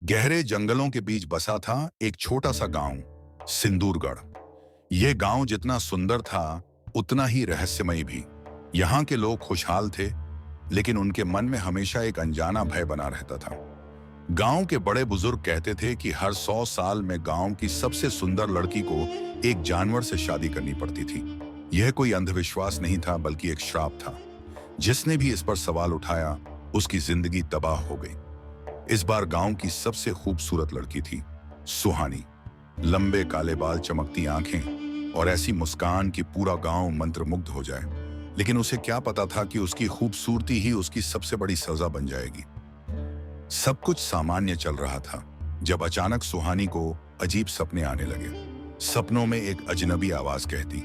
गहरे जंगलों के बीच बसा था एक छोटा सा गांव, सिंदूरगढ़। यह गांव जितना सुंदर था उतना ही रहस्यमयी भी। यहाँ के लोग खुशहाल थे, लेकिन उनके मन में हमेशा एक अनजाना भय बना रहता था। गांव के बड़े बुजुर्ग कहते थे कि हर 100 साल में गांव की सबसे सुंदर लड़की को एक जानवर से शादी करनी पड़ती थी। यह कोई अंधविश्वास नहीं था, बल्कि एक श्राप था। जिसने भी इस पर सवाल उठाया, उसकी जिंदगी तबाह हो गई। इस बार गांव की सबसे खूबसूरत लड़की थी सुहानी। लंबे काले बाल, चमकती आंखें और ऐसी मुस्कान कि पूरा गांव मंत्रमुग्ध हो जाए। लेकिन उसे क्या पता था कि उसकी खूबसूरती ही उसकी सबसे बड़ी सजा बन जाएगी। सब कुछ सामान्य चल रहा था जब अचानक सुहानी को अजीब सपने आने लगे। सपनों में एक अजनबी आवाज कहती,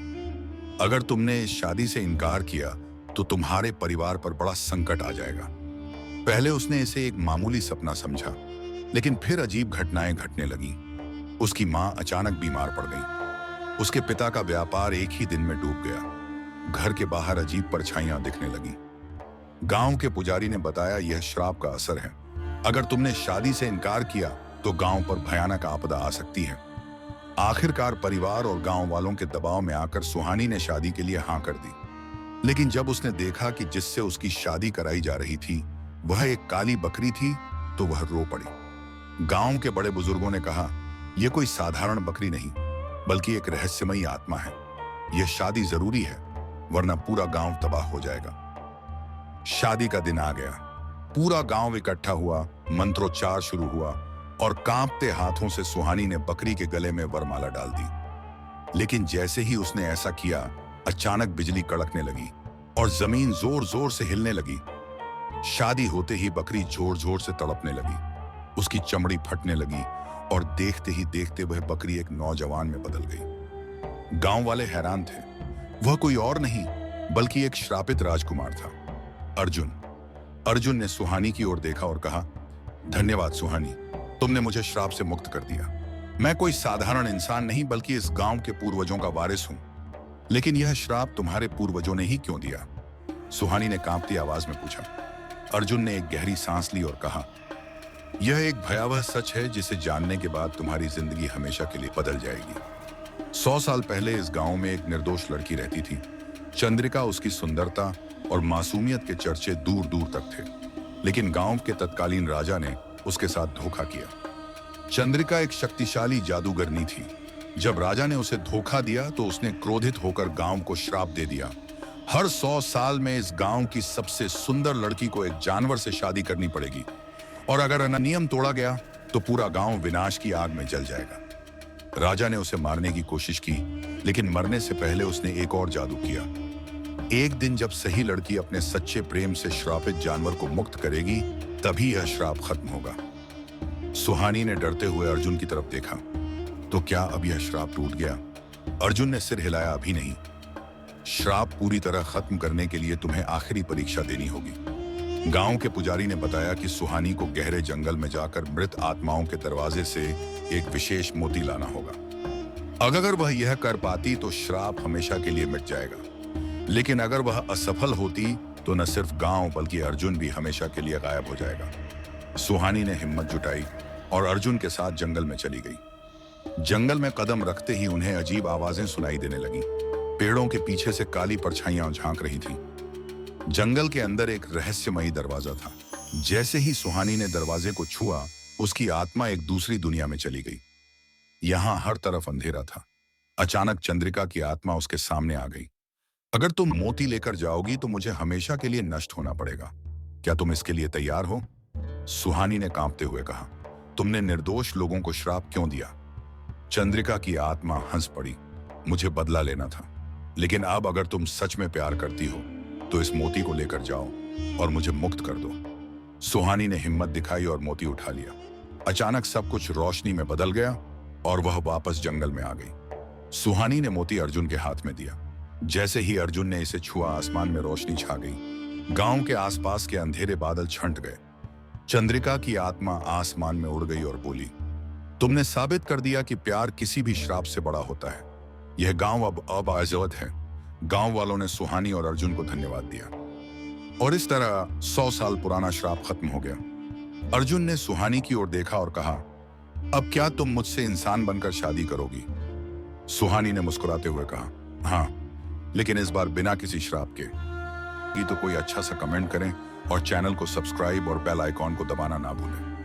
अगर तुमने इस शादी से इनकार किया तो तुम्हारे परिवार पर बड़ा संकट आ जाएगा। पहले उसने इसे एक मामूली सपना समझा, लेकिन फिर अजीब घटनाएं घटने लगी। उसकी मां अचानक बीमार पड़ गई। उसके पिता का व्यापार एक ही दिन में डूब गया। घर के बाहर अजीब परछाइयां दिखने लगी। गांव के पुजारी ने बताया, यह श्राप का असर है। अगर तुमने शादी से इनकार किया तो गांव पर भयानक आपदा आ सकती है। आखिरकार परिवार और गांव वालों के दबाव में आकर सुहानी ने शादी के लिए हां कर दी। लेकिन जब उसने देखा कि जिससे उसकी शादी कराई जा रही थी वह एक काली बकरी थी, तो वह रो पड़ी। गांव के बड़े बुजुर्गों ने कहा, यह कोई साधारण बकरी नहीं, बल्कि एक रहस्यमयी आत्मा है। यह शादी जरूरी है, वरना पूरा गांव तबाह हो जाएगा। शादी का दिन आ गया। पूरा गांव इकट्ठा हुआ, मंत्रोच्चार शुरू हुआ और कांपते हाथों से सुहानी ने बकरी के गले में वरमाला डाल दी। लेकिन जैसे ही उसने ऐसा किया, अचानक बिजली कड़कने लगी और जमीन जोर जोर से हिलने लगी। शादी होते ही बकरी जोर जोर से तड़पने लगी। उसकी चमड़ी फटने लगी और देखते ही देखते वह बकरी एक नौजवान में बदल गई। गांव वाले हैरान थे। वह कोई और नहीं, बल्कि एक श्रापित राजकुमार था, अर्जुन। अर्जुन ने सुहानी की ओर देखा और कहा, धन्यवाद सुहानी, तुमने मुझे श्राप से मुक्त कर दिया। मैं कोई साधारण इंसान नहीं, बल्कि इस गांव के पूर्वजों का वारिस हूं। लेकिन यह श्राप तुम्हारे पूर्वजों ने ही क्यों दिया? सुहानी ने कांपती आवाज में पूछा। अर्जुन ने एक गहरी सांस ली और कहा, यह एक भयावह सच है जिसे जानने के बाद तुम्हारी जिंदगी हमेशा के लिए बदल जाएगी। 100 साल पहले इस गांव में एक निर्दोष लड़की रहती थी। चंद्रिका। उसकी सुंदरता और मासूमियत के चर्चे दूर दूर तक थे। लेकिन गांव के तत्कालीन राजा ने उसके साथ धोखा किया। चंद्रिका एक शक्तिशाली जादूगरनी थी। जब राजा ने उसे धोखा दिया तो उसने क्रोधित होकर गांव को श्राप दे दिया। हर 100 साल में इस गांव की सबसे सुंदर लड़की को एक जानवर से शादी करनी पड़ेगी, और अगर नियम तोड़ा गया तो पूरा गांव विनाश की आग में जल जाएगा। राजा ने उसे मारने की कोशिश की, लेकिन मरने से पहले उसने एक और जादू किया। एक दिन जब सही लड़की अपने सच्चे प्रेम से श्रापित जानवर को मुक्त करेगी, तभी यह श्राप खत्म होगा। सुहानी ने डरते हुए अर्जुन की तरफ देखा। तो क्या अब यह श्राप टूट गया? अर्जुन ने सिर हिलाया, अभी नहीं। श्राप पूरी तरह खत्म करने के लिए तुम्हें आखिरी परीक्षा देनी होगी। गांव के पुजारी ने बताया कि सुहानी को गहरे जंगल में जाकर मृत आत्माओं के दरवाजे से एक विशेष मोती लाना होगा। अगर वह यह कर पाती तो श्राप हमेशा के लिए मिट जाएगा। लेकिन अगर वह असफल होती तो न सिर्फ गांव बल्कि अर्जुन भी हमेशा के लिए गायब हो जाएगा। सुहानी ने हिम्मत जुटाई और अर्जुन के साथ जंगल में चली गई। जंगल में कदम रखते ही उन्हें अजीब आवाजें सुनाई देने लगी। पेड़ों के पीछे से काली परछाइयां झांक रही थीं। जंगल के अंदर एक रहस्यमयी दरवाजा था। जैसे ही सुहानी ने दरवाजे को छुआ, उसकी आत्मा एक दूसरी दुनिया में चली गई। यहां हर तरफ अंधेरा था। अचानक चंद्रिका की आत्मा उसके सामने आ गई। अगर तुम मोती लेकर जाओगी तो मुझे हमेशा के लिए नष्ट होना पड़ेगा। क्या तुम इसके लिए तैयार हो? सुहानी ने कांपते हुए कहा, तुमने निर्दोष लोगों को श्राप क्यों दिया? चंद्रिका की आत्मा हंस पड़ी। मुझे बदला लेना था, लेकिन अब अगर तुम सच में प्यार करती हो तो इस मोती को लेकर जाओ और मुझे मुक्त कर दो। सुहानी ने हिम्मत दिखाई और मोती उठा लिया। अचानक सब कुछ रोशनी में बदल गया और वह वापस जंगल में आ गई। सुहानी ने मोती अर्जुन के हाथ में दिया। जैसे ही अर्जुन ने इसे छुआ, आसमान में रोशनी छा गई। गांव के आसपास के अंधेरे बादल छंट गए। चंद्रिका की आत्मा आसमान में उड़ गई और बोली, तुमने साबित कर दिया कि प्यार किसी भी श्राप से बड़ा होता है। यह गांव अब आजाद है। गांव वालों ने सुहानी और अर्जुन को धन्यवाद दिया और इस तरह 100 साल पुराना श्राप खत्म हो गया। अर्जुन ने सुहानी की ओर देखा और कहा, अब क्या तुम मुझसे इंसान बनकर शादी करोगी? सुहानी ने मुस्कुराते हुए कहा, हाँ, लेकिन इस बार बिना किसी श्राप के। तो कोई अच्छा सा कमेंट करें और चैनल को सब्सक्राइब और बेल आइकॉन को दबाना ना भूलें।